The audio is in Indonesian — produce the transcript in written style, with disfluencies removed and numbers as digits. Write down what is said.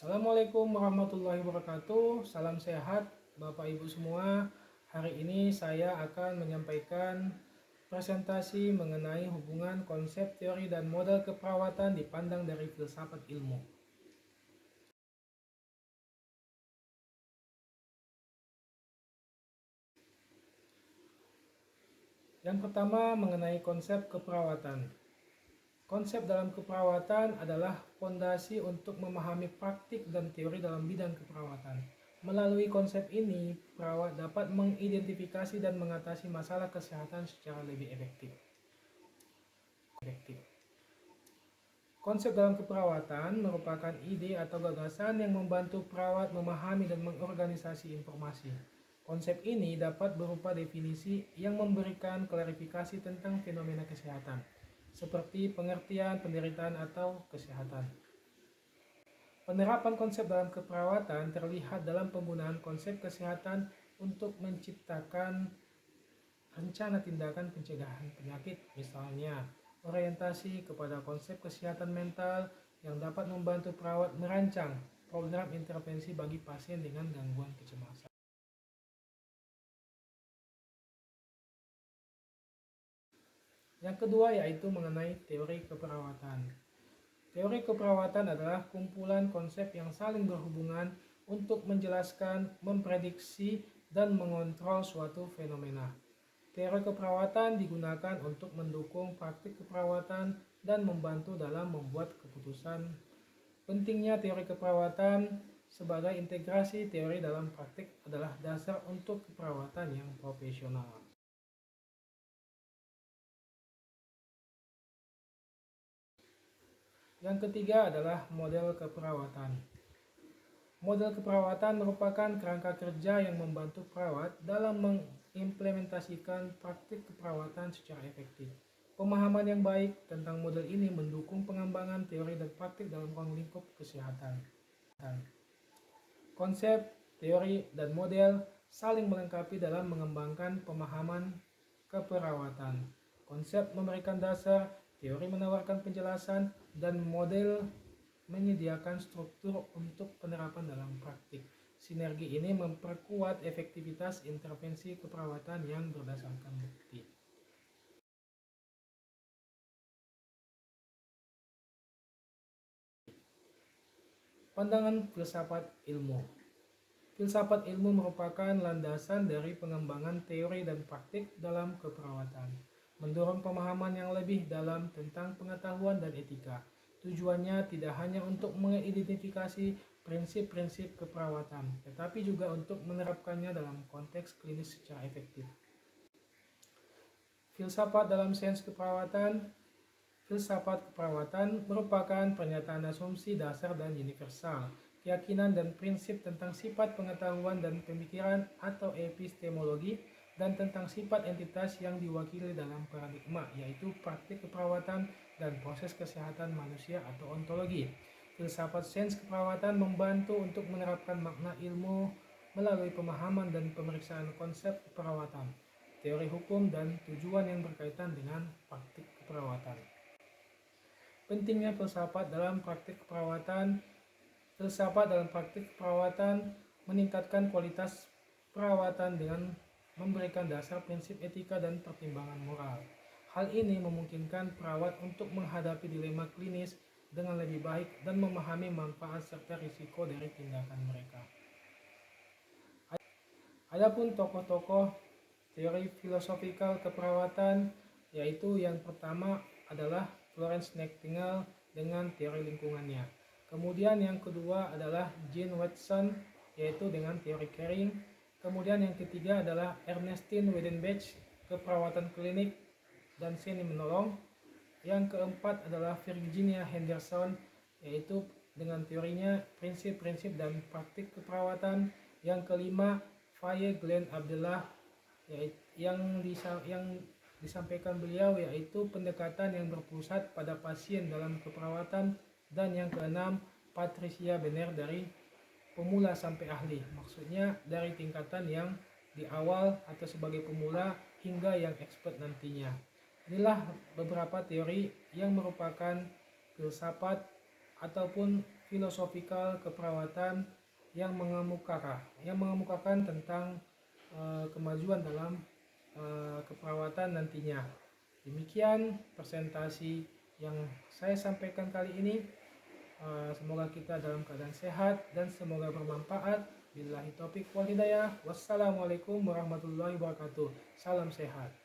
Assalamualaikum warahmatullahi wabarakatuh. Salam sehat Bapak Ibu semua. Hari ini saya akan menyampaikan presentasi mengenai hubungan konsep, teori, dan model keperawatan dipandang dari filsafat ilmu. Yang pertama mengenai konsep keperawatan. Konsep dalam keperawatan adalah fondasi untuk memahami praktik dan teori dalam bidang keperawatan. Melalui konsep ini, perawat dapat mengidentifikasi dan mengatasi masalah kesehatan secara lebih efektif. Konsep dalam keperawatan merupakan ide atau gagasan yang membantu perawat memahami dan mengorganisasi informasi. Konsep ini dapat berupa definisi yang memberikan klarifikasi tentang fenomena kesehatan, seperti pengertian, penderitaan, atau kesehatan. Penerapan konsep dalam keperawatan terlihat dalam penggunaan konsep kesehatan untuk menciptakan rencana tindakan pencegahan penyakit, misalnya orientasi kepada konsep kesehatan mental yang dapat membantu perawat merancang program intervensi bagi pasien dengan gangguan kecemasan. Yang kedua yaitu mengenai teori keperawatan. Teori keperawatan adalah kumpulan konsep yang saling berhubungan untuk menjelaskan, memprediksi, dan mengontrol suatu fenomena. Teori keperawatan digunakan untuk mendukung praktik keperawatan dan membantu dalam membuat keputusan. Pentingnya teori keperawatan sebagai integrasi teori dalam praktik adalah dasar untuk keperawatan yang profesional. Yang ketiga adalah model keperawatan. Model keperawatan merupakan kerangka kerja yang membantu perawat dalam mengimplementasikan praktik keperawatan secara efektif. Pemahaman yang baik tentang model ini mendukung pengembangan teori dan praktik dalam ruang lingkup kesehatan. Konsep, teori, dan model saling melengkapi dalam mengembangkan pemahaman keperawatan. Konsep memberikan dasar, teori menawarkan penjelasan, dan model menyediakan struktur untuk penerapan dalam praktik. Sinergi ini memperkuat efektivitas intervensi keperawatan yang berdasarkan bukti. Pandangan filsafat ilmu. Filsafat ilmu merupakan landasan dari pengembangan teori dan praktik dalam keperawatan, mendorong pemahaman yang lebih dalam tentang pengetahuan dan etika. Tujuannya tidak hanya untuk mengidentifikasi prinsip-prinsip keperawatan, tetapi juga untuk menerapkannya dalam konteks klinis secara efektif. Filsafat dalam sains keperawatan. Filsafat keperawatan merupakan pernyataan asumsi dasar dan universal, keyakinan dan prinsip tentang sifat pengetahuan dan pemikiran atau epistemologi, dan tentang sifat entitas yang diwakili dalam paradigma, yaitu praktik keperawatan dan proses kesehatan manusia atau ontologi. Filsafat sains keperawatan membantu untuk menerapkan makna ilmu melalui pemahaman dan pemeriksaan konsep keperawatan, teori hukum, dan tujuan yang berkaitan dengan praktik keperawatan. Pentingnya filsafat dalam praktik keperawatan. Filsafat dalam praktik keperawatan meningkatkan kualitas perawatan dengan memberikan dasar prinsip etika dan pertimbangan moral. Hal ini memungkinkan perawat untuk menghadapi dilema klinis dengan lebih baik dan memahami manfaat serta risiko dari tindakan mereka. Adapun tokoh-tokoh teori filosofikal keperawatan, yaitu yang pertama adalah Florence Nightingale dengan teori lingkungannya. Kemudian yang kedua adalah Jean Watson, yaitu dengan teori caring. Kemudian yang ketiga adalah Ernestine Weidenbach, keperawatan klinik dan seni menolong. Yang keempat adalah Virginia Henderson, yaitu dengan teorinya prinsip-prinsip dan praktik keperawatan. Yang kelima Faye Glenn Abdullah, yang disampaikan beliau yaitu pendekatan yang berpusat pada pasien dalam keperawatan. Dan yang keenam Patricia Benner dari pemula sampai ahli, maksudnya dari tingkatan yang di awal atau sebagai pemula hingga yang expert nantinya. Inilah beberapa teori yang merupakan filsafat ataupun filosofikal keperawatan yang mengemukakan tentang kemajuan dalam keperawatan nantinya. Demikian presentasi yang saya sampaikan kali ini. Semoga kita dalam keadaan sehat dan semoga bermanfaat. Billahi taufiq wal hidayah. Wassalamualaikum warahmatullahi wabarakatuh. Salam sehat.